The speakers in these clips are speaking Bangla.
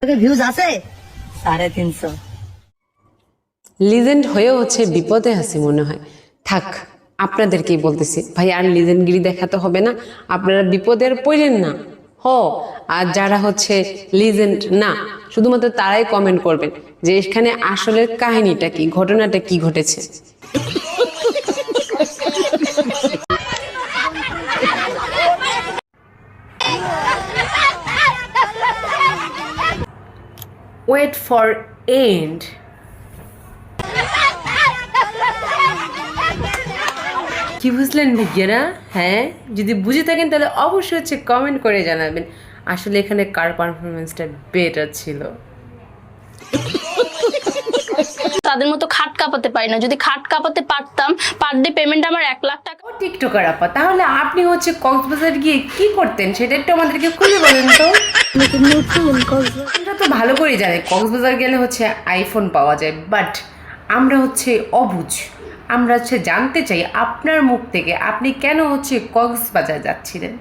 ভিউজ আছে 350। লিজেন্ড হয়েও হচ্ছে বিপদে আছি মনে হয়। থাক, আপনাদেরকেই বলতেছি ভাই, আর লিজেন্ডগিরি দেখাতে হবে না, আপনারা বিপদের পড়েন না। আর যারা হচ্ছে লিজেন্ড না, শুধুমাত্র তারাই কমেন্ট করবেন যে এখানে আসলে কাহিনীটা কি, ঘটনাটা কি ঘটেছে। Wait for end. কি বুঝলেন ভাইয়েরা? হ্যাঁ, যদি বুঝে থাকেন তাহলে অবশ্যই হচ্ছে কমেন্ট করে জানাবেন আসলে এখানে কার পারফরমেন্সটা বেটার ছিল। তাদের মতো খাট কাঁপাতে পারি না, যদি খাট কাঁপাতে পারতাম পার ডে পেমেন্ট আমার 1 লাখ টাকা। টিকটকার আপা, তাহলে আপনি হচ্ছে কক্সবাজার গিয়ে কি করতেন সেটা একটু আমাদেরকে খুলে বলেন তো। আমরা তো ভালো করে জানি কক্সবাজার গেলে হচ্ছে আইফোন পাওয়া যায়, বাট আমরা হচ্ছে অবুঝ। আমরা হচ্ছে জানতে চাই আপনার মুখ থেকে আপনি কেন হচ্ছে কক্সবাজার যাচ্ছিলেন।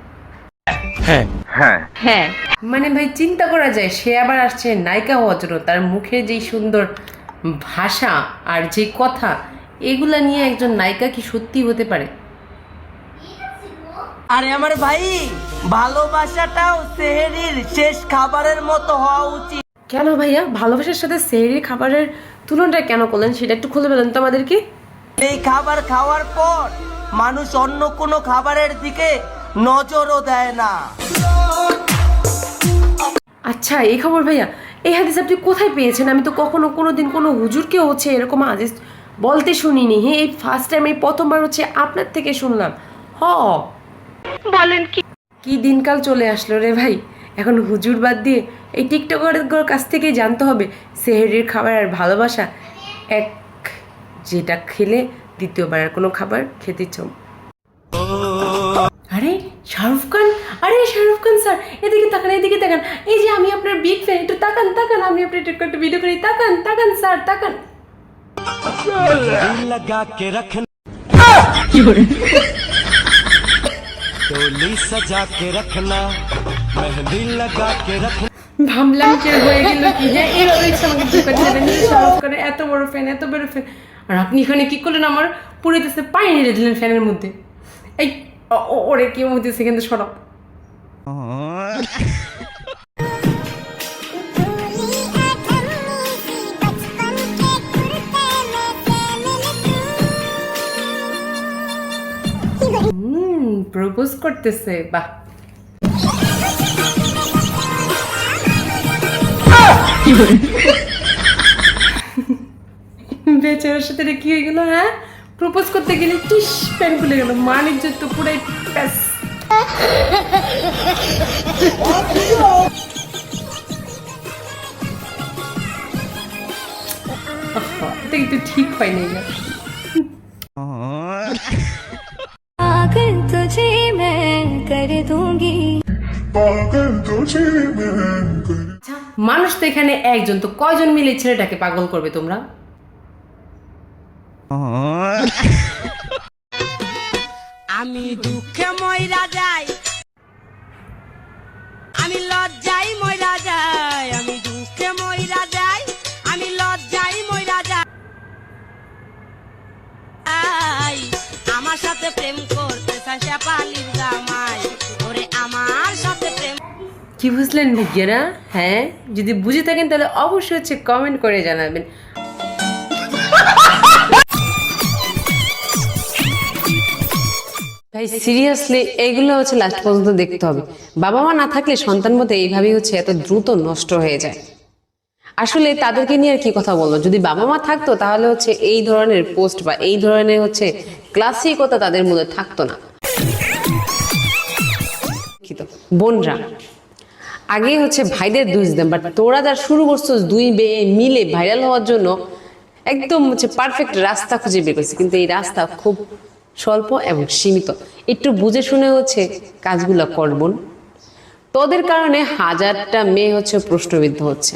হ্যাঁ হ্যাঁ হ্যাঁ, মানে ভাই চিন্তা করা যায়, সে আবার আসছে নায়িকা হওয়ার জন্য, তার মুখে যেই সুন্দর ভাষা আর যে কথা, এগুলা নিয়ে একজন নায়িকা কি সত্যি হতে পারে? আরে আমার ভাই, ভালোবাসাটাও সেহরির শেষ খাবারের মতো হওয়া উচিত। কেন ভাইয়া, ভালোবাসার সাথে সেহরির খাবারের তুলনাটা কেন করলেন সেটা একটু খুলে বলেন তো আমাদেরকে। এই খাবার খাওয়ার পর মানুষ অন্য কোনো খাবারের দিকে নজরও দেয় না। আচ্ছা, এই খবর ভাইয়া, এই হাদিস আপনি কোথায় পেয়েছেন? আমি তো কখনো কোনোদিন কোনো হুজুরকে হচ্ছে এরকম হাদিস বলতে শুনিনি। হ্যাঁ, এই ফার্স্ট টাইম, এই প্রথমবার হচ্ছে আপনার থেকে শুনলাম। বলেন কি? কি দিনকাল চলে আসলো রে ভাই, এখন হুজুর বাদ দিয়ে এই টিকটকারদের কাছ থেকেই জানতে হবে সেহরির খাবার আর ভালোবাসা এক, যেটা খেলে দ্বিতীয়বার আর কোনো খাবার খেতে ইচ্ছা। আরে শাহরুখ খান, আরে শাহরুখ খান স্যার, এদিকে তাকান, এদিকে তাকান, এই যে আমি আপনার বিগ ফ্যান, একটু তাকান তাকান, আমি আপনার টিকটকে ভিডিও করি, তাকান তাকান স্যার তাকান। लगा के रखना डोली सजा के रखना मेहंदी लगा के रखना। ভাবলাম যে হয়ে গেল কি, হ্যাঁ এইভাবে আমাকে ঢুকাতে দেবেন, শাহরুখ খানের এত বড় ফ্যান, এত বড় ফ্যান, আর আপনি এখানে কি করলেন? আমার পুরোতেছে পানি নেড়ে দিলেন ফ্যানের মধ্যে। এই ওরে কি হইতেছে কিন্তু সরব। প্রপোজ করতেছে, বাহ। বেচারার সাথে কি হয়ে গেল? হ্যাঁ, প্রপোজ করতে গেলে টিস প্যান খুলে গেল, মানিজ্য তো পুরাই প্যাস। এটা কিন্তু ঠিক হয়নি। पागल तुझे मैं कर दूंगी। মানুষ তো এখানে একজন, তো কয়জন মিলে ছেলেটাকে পাগল করবে তোমরা? আমি দুঃখে ময়রা যাই, আমি লজ্জাই ময়রা যাই, আমি দুঃখে ময়রা যাই, আমি লজ্জাই ময়রা যাই। আমার সাথে প্রেম করতে চাইছে পালির জামাই, ওরে আমার সাথে প্রেম। কি বুঝলেন ভাইয়েরা? হ্যাঁ, যদি বুঝে থাকেন তাহলে অবশ্যই হচ্ছে কমেন্ট করে জানাবেন। ভাই সিরিয়াসলি এগুলো হচ্ছে লাস্ট পর্যন্ত দেখতে হবে। বাবা মা না থাকলে সন্তান মধ্যে এইভাবেই হচ্ছে এত দ্রুত নষ্ট হয়ে যায়। আসলে তাদেরকে নিয়ে আর কি কথা বলবো, যদি বাবা মা থাকতো তাহলে হচ্ছে এই ধরনের পোস্ট বা এই ধরনের হচ্ছে ক্লাসিকতা তাদের মধ্যে থাকতো না। বোনরা আগে হচ্ছে ভাইদের দোষ দেন, বাট তোরা যা শুরু করছো দুই মেয়ে মিলে ভাইরাল হওয়ার জন্য একদম হচ্ছে পারফেক্ট রাস্তা খুঁজে বের করছে, কিন্তু এই রাস্তা খুব স্বল্প এবং সীমিত। একটু বুঝে শুনে হচ্ছে কাজগুলো করবন, তোদের কারণে হাজারটা মেয়ে হচ্ছে প্রশ্নবিদ্ধ হচ্ছে।